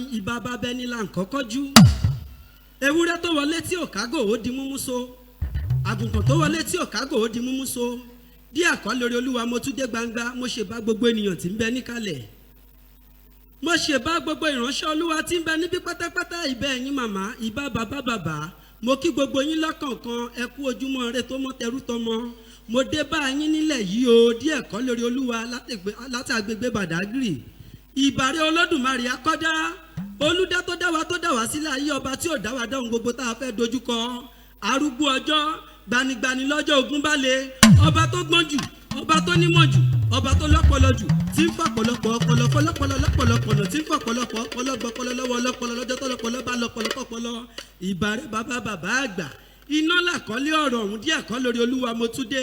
mi ìbá bàbá ẹni là ń kọ́kọ́ jú ewúrẹ́ tó wọlé tí ò kágò ó di múmú so àgùntàn tó wọlé tí ò kágò ó di múmú so díẹ̀ kọ́ lórí olúwa mo tún dé gbangba mo ṣe bá gbogbo ènìyàn tí ń bẹ níkàlẹ̀ mo ṣe bá gbogbo ìránṣẹ́ olúwa tí ń bẹ níbí pátápátá ìbẹ́ ẹ̀yin màmá ìbá bàbá mo kí gbogbo yín lọ́kọ̀ọ̀kan ẹ kú ojúmọ́ ire tó mọ́ tẹrú tọmọ mo dé bá yín nílẹ̀ yìí o díẹ̀ kọ́ lórí olúwa láti agbègbè Bàdágìrì ìbàrẹ̀ olódùmarè akọ́dá olùdá tó dá wá sílẹ̀ ayé ọba tí ò dá wa dáhùn gbogbo tá a fẹ́ dojúkọ arúgbó ọjọ́ gbanigbani lọ́jọ́ ogun balẹ̀ ọba tó gbọ́n jù ọba tó nímọ̀ jù ọba tó lọ́pọlọ jù tí ń fọ̀pọ̀lọpọ̀ ọpọlọ tí ń fọ̀pọ̀lọpọ̀ ọpọlọ lọ́wọ́ ọlọ́pọlọ lọ́jọ́ tó lọ́pọlọ bá lọ́pọlọ ìbàrẹ̀ bàbá àgbà iná làkọ́lé ọ̀rọ̀ ọ̀hún díẹ̀ kọ́ lórí olúwa mo tún dé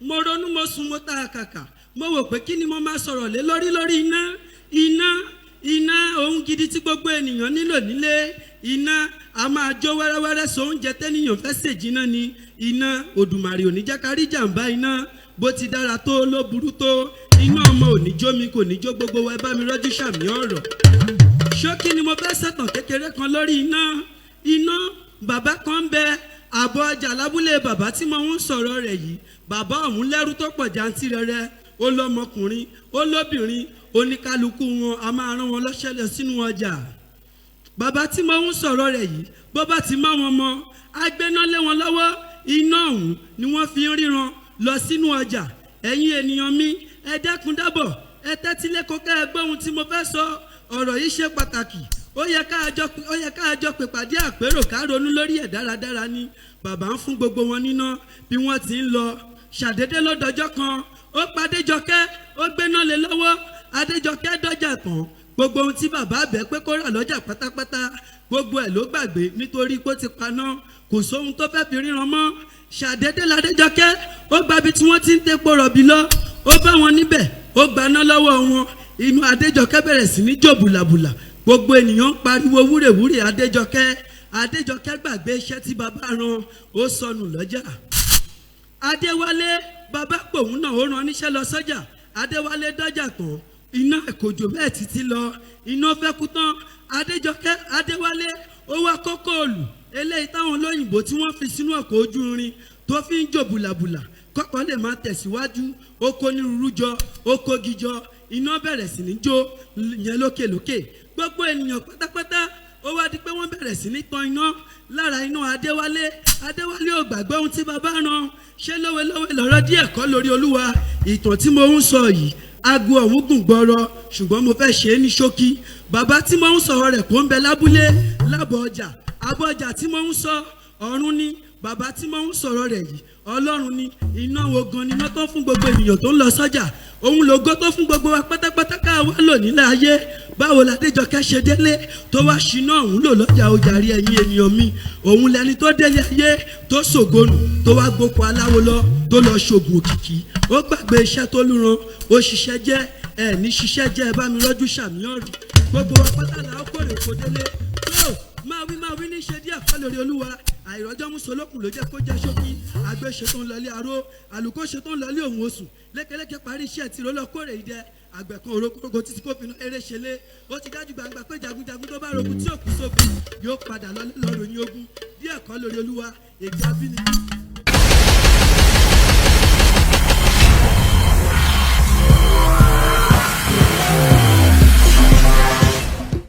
mo ronú mo sùn mo ta àkàkà mo wò pé kí ni mo máa sọ̀rọ̀ lé lórí iná ohun gidi tí gbogbo ènìyàn nílò nílé iná a máa jó wẹ́rẹ́wẹ́rẹ́ so oúnjẹ tẹ́nìyàn fẹ́ sèjìnà ni iná Òdùmarè òní jẹ́ ká rí jàǹbá iná bó ti dára tó ló burú tó iná ọmọ òní jó mi kò ní jó gbogbo wa ẹ bá mi rọ́jú sàmì ọ̀rọ̀ ṣókí ni mo fẹ́ sẹ̀tàn kékeré kan lórí iná bàbá kan ń bẹ àbọ̀ ọjà lábúlé bàbá tí mo ń sọ̀rọ̀ rẹ̀ yìí bàbá ọ̀hún lẹ́rú tó pọ̀ jàǹtìrẹrẹ ó lọ́mọkùnrin ó lóbìnrin oníkálukú wọn a máa rán wọn lọ́ṣẹ̀lẹ̀ sínú ọjà bàbá tí mo ń sọ̀rọ̀ rẹ̀ yìí bó bá ti mọ́ wọn mọ́ agbéná lé wọn lọ́wọ́ iná ọ̀hún ni wọ́n fi ń ríran lọ sínú ọjà ẹ̀yin ènìyàn mi ẹ dẹ́kun dábọ̀ ẹ tẹ́tí lẹ́kọ̀ọ́ ká ẹ gbọ́ ohun tí mo fẹ́ sọ ọ̀rọ̀ yìí ṣe pàtàkì ó yẹ ká àjọ pèpàdé àpérò ká ronú lórí ẹ̀ dáradára ni bàbá ń fún gbogbo wọn níná bí wọ́n ti ń lọ ṣàdédé lọ́dọọjọ́ kan ó pa Adéjọkẹ́ ó gbéná lé lọ́wọ́ Adéjọkẹ́ dọ́jà tán gbogbo ohun tí bàbá bẹ̀ pé kó rà lọ́jà pátápátá gbogbo ẹ̀ ló gbàgbé nítorí pé ó ti paná kò sóhun tó fẹ́ fi ríran mọ́ ṣàdédé l'Adéjọkẹ́ ó gbabi tí wọ́n ti ń tepo rọ̀bì lọ ó bá wọn níbẹ̀ ó gbaná lọ́wọ́ wọn inú Adéjọkẹ́ bẹ̀rẹ̀ sí ní jò bùlàbùlà gbogbo ènìyàn ń pariwo wúrèwúrè Adéjọkẹ́ gbàgbé iṣẹ́ tí bàbá rán ó sọnù lọ́jà Adéwálé bàbá pòun náà ó rán níṣẹ́ lọ sọ́jà Adéwálé dọ́jà tán iná ẹ̀kọ́jọ́ bẹ́ẹ̀ títí lọ iná fẹ́ kú tán Adéwálé ó wá kókó òòlù eléyìí táwọn olóyìnbó tí wọ́n fi sínú ọkọ̀ ojú irin tó fi ń jò bùlàbùlà kọ́kọ́ lè máa tẹ̀síwájú ó kó nírúurú jọ ó kó gijọ iná bẹ̀rẹ̀ sí ní jó yẹn lókèlókè gbogbo ènìyàn pátápátá ó wá di pé wọ́n bẹ̀rẹ̀ sí ní tan iná lára iná Adéwálé ò gbàgbé ohun tí bàbá rán ṣé lówelówe lọ́rọ̀ díẹ̀ kọ́ lórí olúwa ìtàn tí mo ń sọ yìí aago ọ̀hún gùn gbọ́rọ̀ ṣùgbọ́n mo fẹ́ ṣe é ní ṣókí bàbá tí mo ń sọ̀rọ̀ rẹ̀ kò ń bẹ lábúlé lábọ̀ ọjà abọ́ ọjà tí mo ń sọ ọ̀run ni bàbá tí mo ń sọ̀rọ̀ rẹ̀ yìí ọlọ́run ni iná wo gan ni iná tó fún gbogbo ènìyàn tó ń lọ sọ́jà òun lògo tó fún gbogbo wa pátápátá ká wá lò nílẹ̀ ayé báwo l'Adéjọkẹ́ ṣe délé tó wá ṣiná òun lò lọ́jà ojàrí ẹ̀yin ènìyàn mi òun lẹni tó délé ayé tó ṣògonù tó wá gboko aláwo lọ tó lọ ṣògùn òkìkí ó gbàgbé iṣẹ́ tó lúran ó ṣiṣẹ́ jẹ́ ẹ̀ ní ṣiṣẹ́ jẹ́ ẹ bá mi rọ́jú sàmì ọ̀rì gbogbo wa pátá là ó kórè kó délé tó máa wí ní ṣe díẹ̀ kọ́ lórí olúwa àìrọ́jọ́ mùsùlùkùn ló jẹ́ kó jẹ́ ṣókí àgbẹ̀ ṣetán ń lọlé aró àlùkò ṣetán ń lọlé òun oṣù lékeléké parí iṣẹ́ tí ló lọ kórè ìdẹ àgbẹ̀ kan orókórógó títí kó finú eré ṣẹlẹ̀ ó ti dájú gbangba pé jagunjagun tó bá rogun tí òkú sókun yóò padà lọ́rùn yín ogun díẹ̀ kọ́ lórí olúwa èdè abínibí